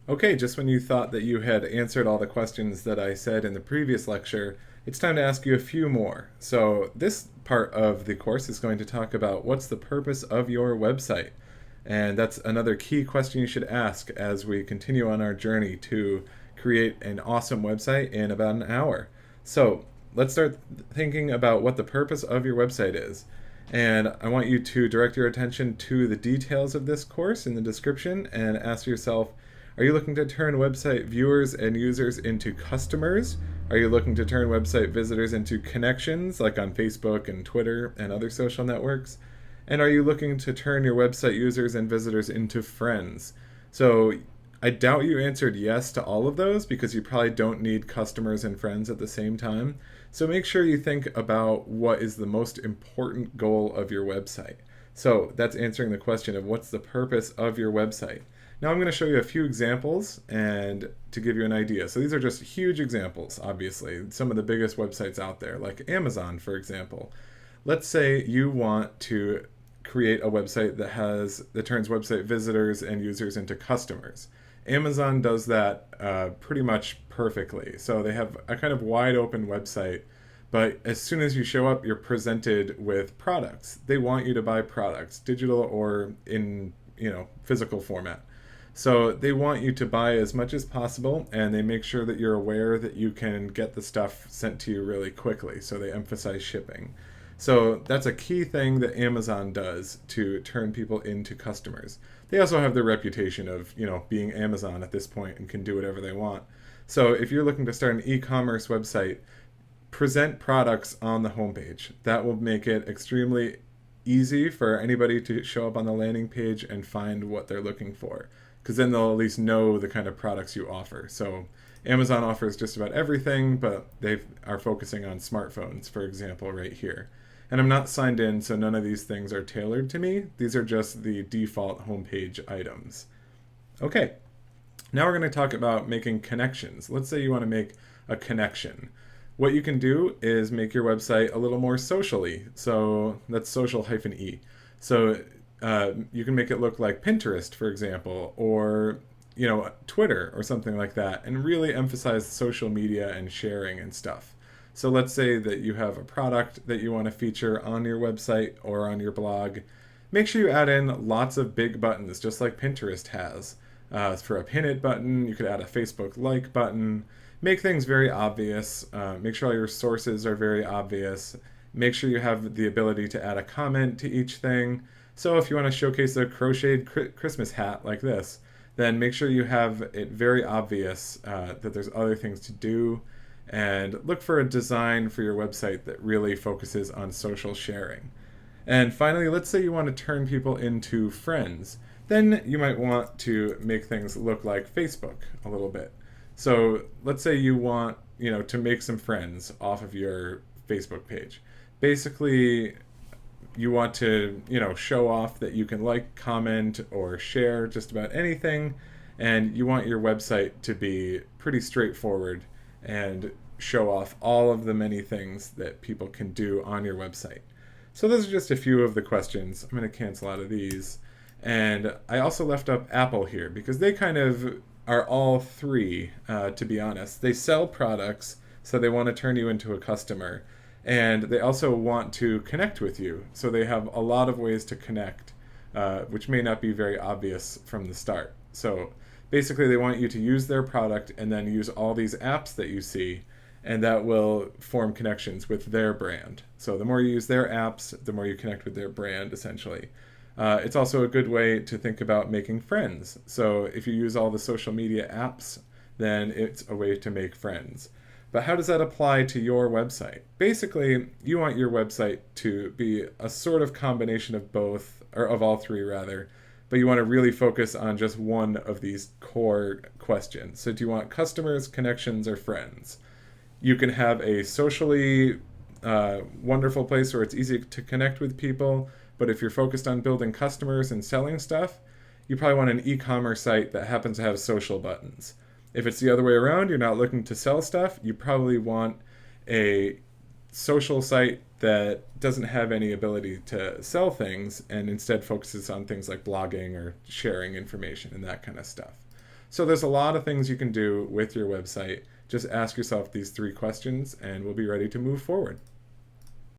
Okay, just when you thought that you had answered all the questions that I said in the previous lecture, it's time to ask you a few more. So, this part of the course is going to talk about what's the purpose of your website. And that's another key question you should ask as we continue on our journey to create an awesome website in about an hour. So, let's start thinking about what the purpose of your website is. And I want you to direct your attention to the details of this course in the description and ask yourself, are you looking to turn website viewers and users into customers? Are you looking to turn website visitors into connections, like on Facebook and Twitter and other social networks? And are you looking to turn your website users and visitors into friends? So I doubt you answered yes to all of those because you probably don't need customers and friends at the same time. So make sure you think about what is the most important goal of your website. So that's answering the question of what's the purpose of your website. Now I'm going to show you a few examples and to give you an idea. So these are just huge examples, obviously. Some of the biggest websites out there, like Amazon, for example. Let's say you want to create a website that turns website visitors and users into customers. Amazon does that pretty much perfectly. So they have a kind of wide open website, but as soon as you show up, you're presented with products. They want you to buy products, digital or in physical format. So they want you to buy as much as possible, and they make sure that you're aware that you can get the stuff sent to you really quickly. So they emphasize shipping. So that's a key thing that Amazon does to turn people into customers. They also have the reputation of, being Amazon at this point and can do whatever they want. So if you're looking to start an e-commerce website, present products on the homepage. That will make it extremely easy for anybody to show up on the landing page and find what they're looking for, because then they'll at least know the kind of products you offer. So Amazon offers just about everything, but they are focusing on smartphones, for example, right here. And I'm not signed in, so none of these things are tailored to me. These are just the default homepage items. Okay, now we're going to talk about making connections. Let's say you want to make a connection. What you can do is make your website a little more socially. So that's social-e. So you can make it look like Pinterest, for example, or Twitter or something like that, and really emphasize social media and sharing and stuff. So let's say that you have a product that you want to feature on your website or on your blog. Make sure you add in lots of big buttons, just like Pinterest has. For a pin it button, you could add a Facebook like button. Make things very obvious. Make sure all your sources are very obvious. Make sure you have the ability to add a comment to each thing. So if you want to showcase a crocheted Christmas hat like this, then make sure you have it very obvious that there's other things to do, and look for a design for your website that really focuses on social sharing. And finally, let's say you want to turn people into friends. Then you might want to make things look like Facebook a little bit. So let's say you want, to make some friends off of your Facebook page. Basically, you want to, show off that you can like, comment, or share just about anything, and you want your website to be pretty straightforward and show off all of the many things that people can do on your website. So those are just a few of the questions. I'm going to cancel out of these. And I also left up Apple here because they kind of are all three, to be honest. They sell products, so they want to turn you into a customer. And they also want to connect with you. So they have a lot of ways to connect, which may not be very obvious from the start. So basically, they want you to use their product and then use all these apps that you see, and that will form connections with their brand. So the more you use their apps, the more you connect with their brand, essentially. It's also a good way to think about making friends. So if you use all the social media apps, then it's a way to make friends. But how does that apply to your website? Basically, you want your website to be a sort of combination of both, or of all three rather, but you want to really focus on just one of these core questions. So do you want customers, connections, or friends? You can have a socially wonderful place where it's easy to connect with people, but if you're focused on building customers and selling stuff, you probably want an e-commerce site that happens to have social buttons. If it's the other way around, you're not looking to sell stuff, you probably want a social site that doesn't have any ability to sell things and instead focuses on things like blogging or sharing information and that kind of stuff. So there's a lot of things you can do with your website. Just ask yourself these 3 questions and we'll be ready to move forward.